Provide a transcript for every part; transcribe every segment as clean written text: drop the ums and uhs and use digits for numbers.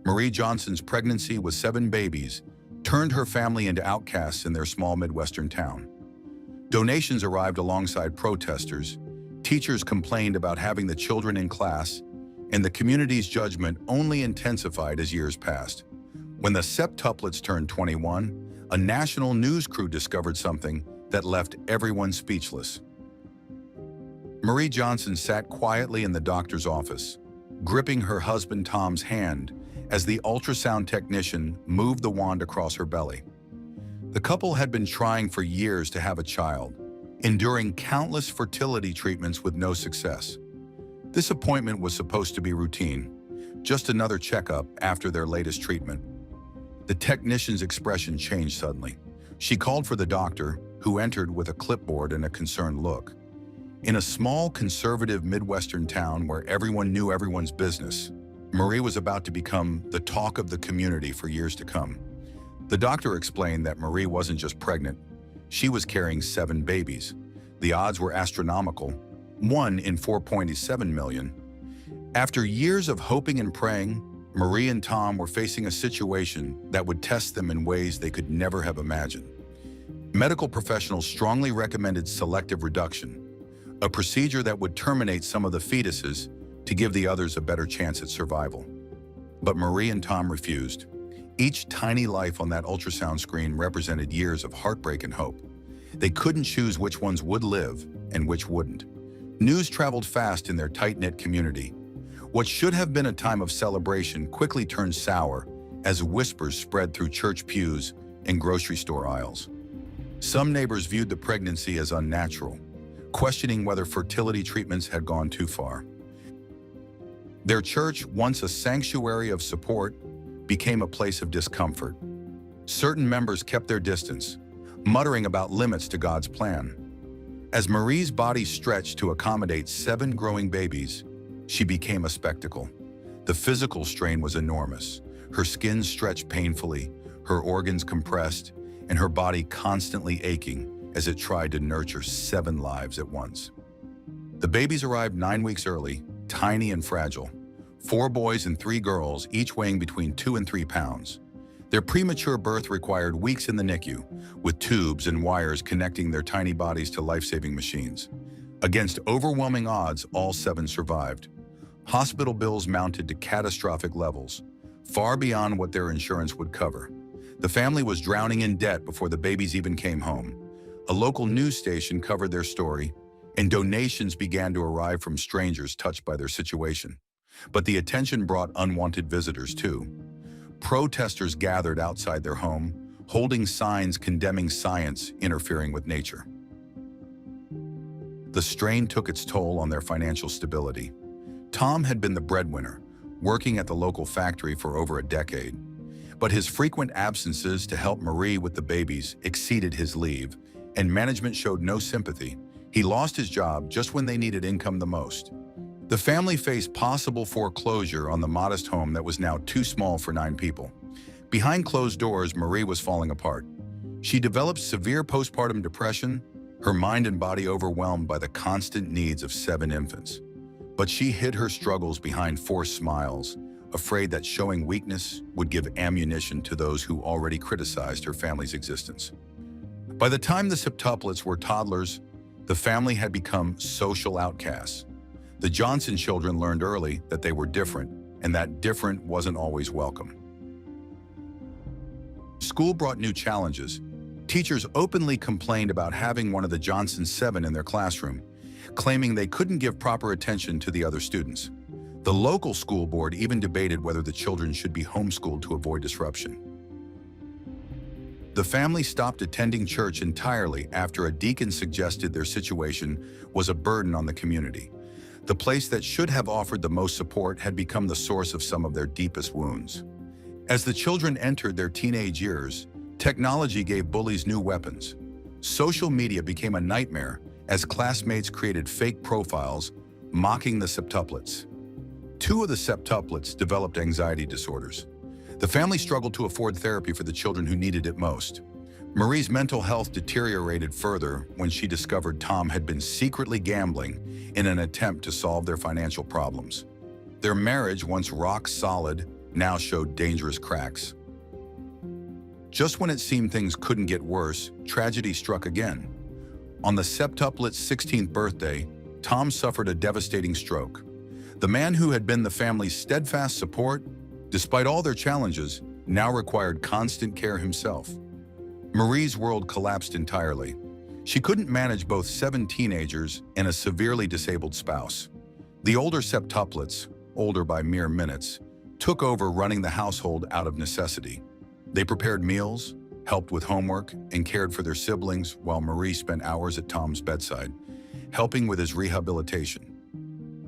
Marie Johnson's pregnancy with 7 babies turned her family into outcasts in their small Midwestern town. Donations arrived alongside protesters, teachers complained about having the children in class, and the community's judgment only intensified as years passed. When the Septuplets turned 21, a national news crew discovered something that left everyone speechless. Marie Johnson sat quietly in the doctor's office, gripping her husband Tom's hand as the ultrasound technician moved the wand across her belly. The couple had been trying for years to have a child, enduring countless fertility treatments with no success. This appointment was supposed to be routine, just another checkup after their latest treatment. The technician's expression changed suddenly. She called for the doctor, who entered with a clipboard and a concerned look. In a small, conservative Midwestern town where everyone knew everyone's business, Marie was about to become the talk of the community for years to come. The doctor explained that Marie wasn't just pregnant, she was carrying 7 babies. The odds were astronomical, 1 in 4.7 million. After years of hoping and praying, Marie and Tom were facing a situation that would test them in ways they could never have imagined. Medical professionals strongly recommended selective reduction, a procedure that would terminate some of the fetuses to give the others a better chance at survival. But Marie and Tom refused. Each tiny life on that ultrasound screen represented years of heartbreak and hope. They couldn't choose which ones would live and which wouldn't. News traveled fast in their tight-knit community. What should have been a time of celebration quickly turned sour as whispers spread through church pews and grocery store aisles. Some neighbors viewed the pregnancy as unnatural, questioning whether fertility treatments had gone too far. Their church, once a sanctuary of support, became a place of discomfort. Certain members kept their distance, muttering about limits to God's plan. As Marie's body stretched to accommodate 7 growing babies, she became a spectacle. The physical strain was enormous. Her skin stretched painfully, her organs compressed, and her body constantly aching as it tried to nurture 7 lives at once. The babies arrived 9 weeks early, tiny and fragile. 4 boys and 3 girls, each weighing between 2 and 3 pounds. Their premature birth required weeks in the NICU, with tubes and wires connecting their tiny bodies to life-saving machines. Against overwhelming odds, all 7 survived. Hospital bills mounted to catastrophic levels, far beyond what their insurance would cover. The family was drowning in debt before the babies even came home. A local news station covered their story, and donations began to arrive from strangers touched by their situation. But the attention brought unwanted visitors too. Protesters gathered outside their home, holding signs condemning science interfering with nature. The strain took its toll on their financial stability. Tom had been the breadwinner, working at the local factory for over a decade. But his frequent absences to help Marie with the babies exceeded his leave, and management showed no sympathy. He lost his job just when they needed income the most. The family faced possible foreclosure on the modest home that was now too small for 9 people. Behind closed doors, Marie was falling apart. She developed severe postpartum depression, her mind and body overwhelmed by the constant needs of 7 infants. But she hid her struggles behind forced smiles, afraid that showing weakness would give ammunition to those who already criticized her family's existence. By the time the Septuplets were toddlers, the family had become social outcasts. The Johnson children learned early that they were different, and that different wasn't always welcome. School brought new challenges. Teachers openly complained about having one of the Johnson 7 in their classroom, claiming they couldn't give proper attention to the other students. The local school board even debated whether the children should be homeschooled to avoid disruption. The family stopped attending church entirely after a deacon suggested their situation was a burden on the community. The place that should have offered the most support had become the source of some of their deepest wounds. As the children entered their teenage years, technology gave bullies new weapons. Social media became a nightmare as classmates created fake profiles, mocking the Septuplets. 2 of the Septuplets developed anxiety disorders. The family struggled to afford therapy for the children who needed it most. Marie's mental health deteriorated further when she discovered Tom had been secretly gambling in an attempt to solve their financial problems. Their marriage, once rock solid, now showed dangerous cracks. Just when it seemed things couldn't get worse, tragedy struck again. On the Septuplets' 16th birthday, Tom suffered a devastating stroke. The man who had been the family's steadfast support, despite all their challenges, now required constant care himself. Marie's world collapsed entirely. She couldn't manage both 7 teenagers and a severely disabled spouse. The older Septuplets, older by mere minutes, took over running the household out of necessity. They prepared meals, helped with homework, and cared for their siblings while Marie spent hours at Tom's bedside, helping with his rehabilitation.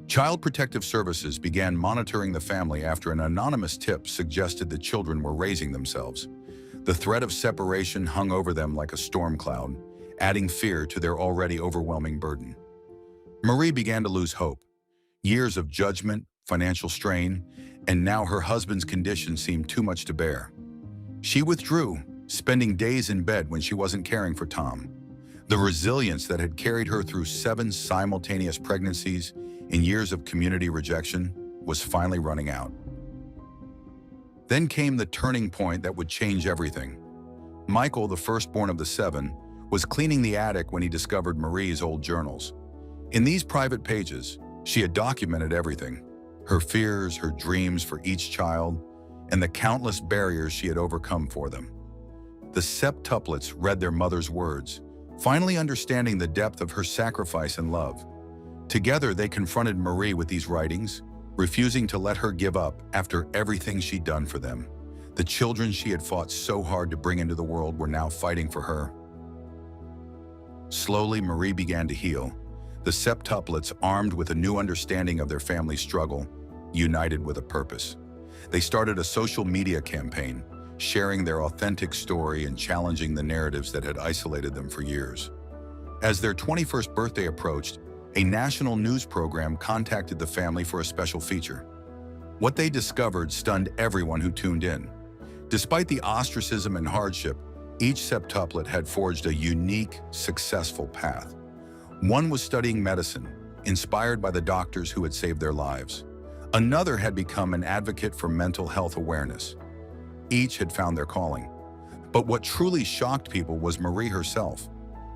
Child Protective Services began monitoring the family after an anonymous tip suggested the children were raising themselves. The threat of separation hung over them like a storm cloud, adding fear to their already overwhelming burden. Marie began to lose hope. Years of judgment, financial strain, and now her husband's condition seemed too much to bear. She withdrew, spending days in bed when she wasn't caring for Tom. The resilience that had carried her through 7 simultaneous pregnancies and years of community rejection was finally running out. Then came the turning point that would change everything. Michael, the firstborn of the 7, was cleaning the attic when he discovered Marie's old journals. In these private pages, she had documented everything: her fears, her dreams for each child, and the countless barriers she had overcome for them. The Septuplets read their mother's words, finally understanding the depth of her sacrifice and love. Together, they confronted Marie with these writings, refusing to let her give up after everything she'd done for them. The children she had fought so hard to bring into the world were now fighting for her. Slowly, Marie began to heal. The Septuplets, armed with a new understanding of their family's struggle, united with a purpose. They started a social media campaign, sharing their authentic story and challenging the narratives that had isolated them for years. As their 21st birthday approached, a national news program contacted the family for a special feature. What they discovered stunned everyone who tuned in. Despite the ostracism and hardship, each septuplet had forged a unique, successful path. One was studying medicine, inspired by the doctors who had saved their lives. Another had become an advocate for mental health awareness. Each had found their calling. But what truly shocked people was Marie herself.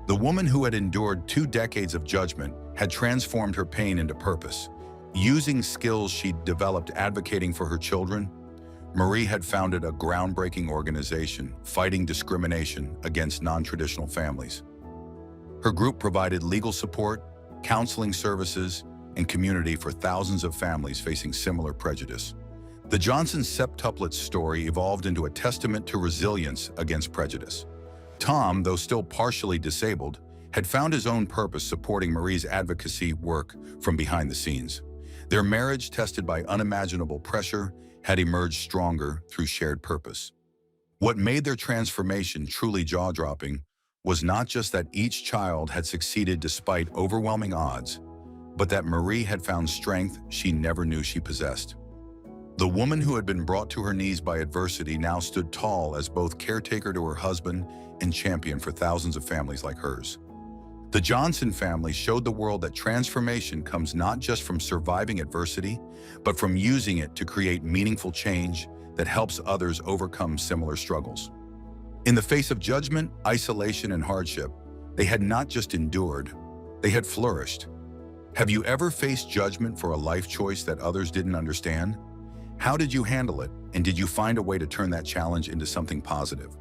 The woman who had endured 2 decades of judgment had transformed her pain into purpose. Using skills she'd developed advocating for her children, Marie had founded a groundbreaking organization fighting discrimination against non-traditional families. Her group provided legal support, counseling services, and community for thousands of families facing similar prejudice. The Johnson septuplets story evolved into a testament to resilience against prejudice. Tom, though still partially disabled, had found his own purpose supporting Marie's advocacy work from behind the scenes. Their marriage, tested by unimaginable pressure, had emerged stronger through shared purpose. What made their transformation truly jaw-dropping was not just that each child had succeeded despite overwhelming odds, but that Marie had found strength she never knew she possessed. The woman who had been brought to her knees by adversity now stood tall as both caretaker to her husband and champion for thousands of families like hers. The Johnson family showed the world that transformation comes not just from surviving adversity, but from using it to create meaningful change that helps others overcome similar struggles. In the face of judgment, isolation, and hardship, they had not just endured, they had flourished. Have you ever faced judgment for a life choice that others didn't understand? How did you handle it, and did you find a way to turn that challenge into something positive?